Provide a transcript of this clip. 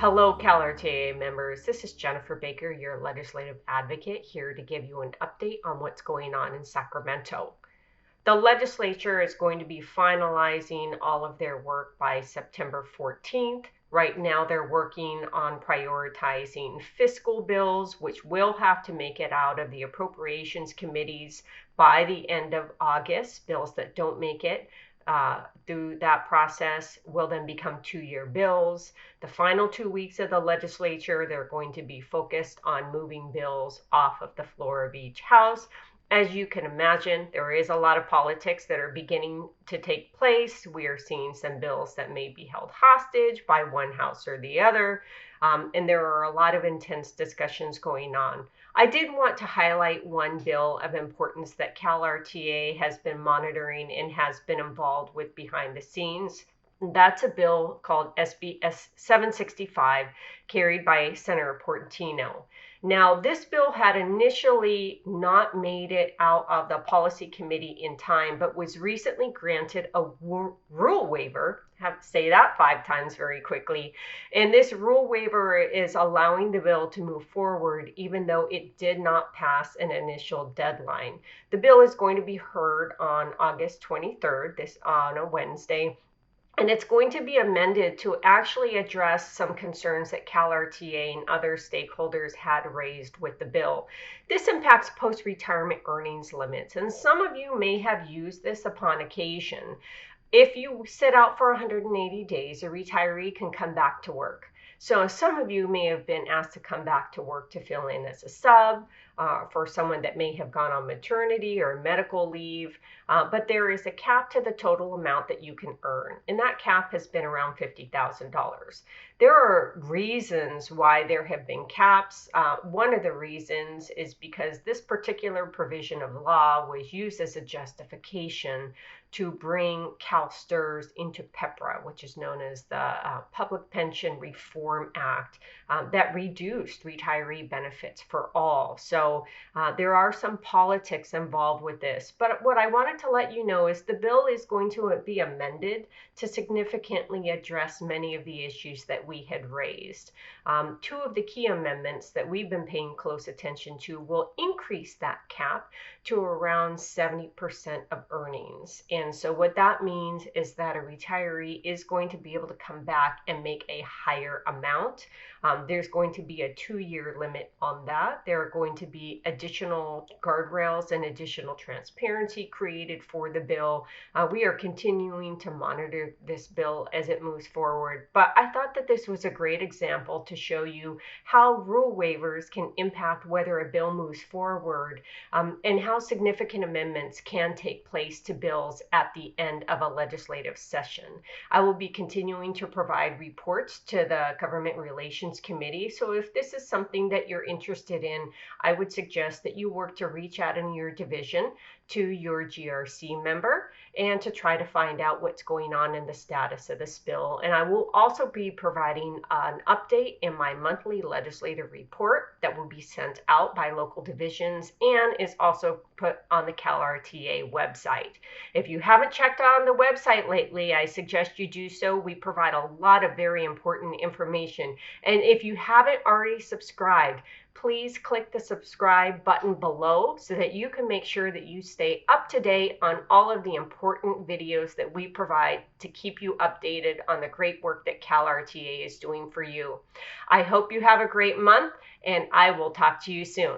Hello, CalRTA members. This is Jennifer Baker, your legislative advocate, here to give you an update on what's going on in Sacramento. The legislature is going to be finalizing all of their work by September 14th. Right now, they're working on prioritizing fiscal bills, which will have to make it out of the appropriations committees by the end of August. Bills that don't make it through that process will then become two-year bills. The final 2 weeks of the legislature, they're going to be focused on moving bills off of the floor of each house. As you can imagine, there is a lot of politics that are beginning to take place. We are seeing some bills that may be held hostage by one house or the other, and there are a lot of intense discussions going on. I did want to highlight one bill of importance that CalRTA has been monitoring and has been involved with behind the scenes. That's a bill called SB 765, carried by Senator Portantino. Now, this bill had initially not made it out of the policy committee in time, but was recently granted a rule waiver. I have to say that 5 times very quickly. And this rule waiver is allowing the bill to move forward, even though it did not pass an initial deadline. The bill is going to be heard on August 23rd, on a Wednesday. And it's going to be amended to actually address some concerns that CalRTA and other stakeholders had raised with the bill. This impacts post-retirement earnings limits, and some of you may have used this upon occasion. If you sit out for 180 days, a retiree can come back to work. So some of you may have been asked to come back to work to fill in as a sub for someone that may have gone on maternity or medical leave, but there is a cap to the total amount that you can earn, and that cap has been around $50,000. There are reasons why there have been caps. One of the reasons is because this particular provision of law was used as a justification to bring CalSTRS into PEPRA, which is known as the Public Pension Reform Act, that reduced retiree benefits for all. So there are some politics involved with this. But what I wanted to let you know is the bill is going to be amended to significantly address many of the issues that we had raised. Two of the key amendments that we've been paying close attention to will increase that cap to around 70% of earnings. And so what that means is that a retiree is going to be able to come back and make a higher amount. There's going to be a 2-year limit on that. There are going to be additional guardrails and additional transparency created for the bill. We are continuing to monitor this bill as it moves forward, but I thought that this was a great example to show you how rule waivers can impact whether a bill moves forward, and how significant amendments can take place to bills at the end of a legislative session. I will be continuing to provide reports to the Government Relations Committee, so if this is something that you're interested in, I would suggest that you work to reach out in your division to your GRC member and to try to find out what's going on in the status of this bill. And I will also be providing an update in my monthly legislative report that will be sent out by local divisions and is also put on the CalRTA website. If you haven't checked on the website lately, I suggest you do so. We provide a lot of very important information. And if you haven't already subscribed, please click the subscribe button below so that you can make sure that you stay up to date on all of the important videos that we provide to keep you updated on the great work that CalRTA is doing for you. I hope you have a great month, and I will talk to you soon.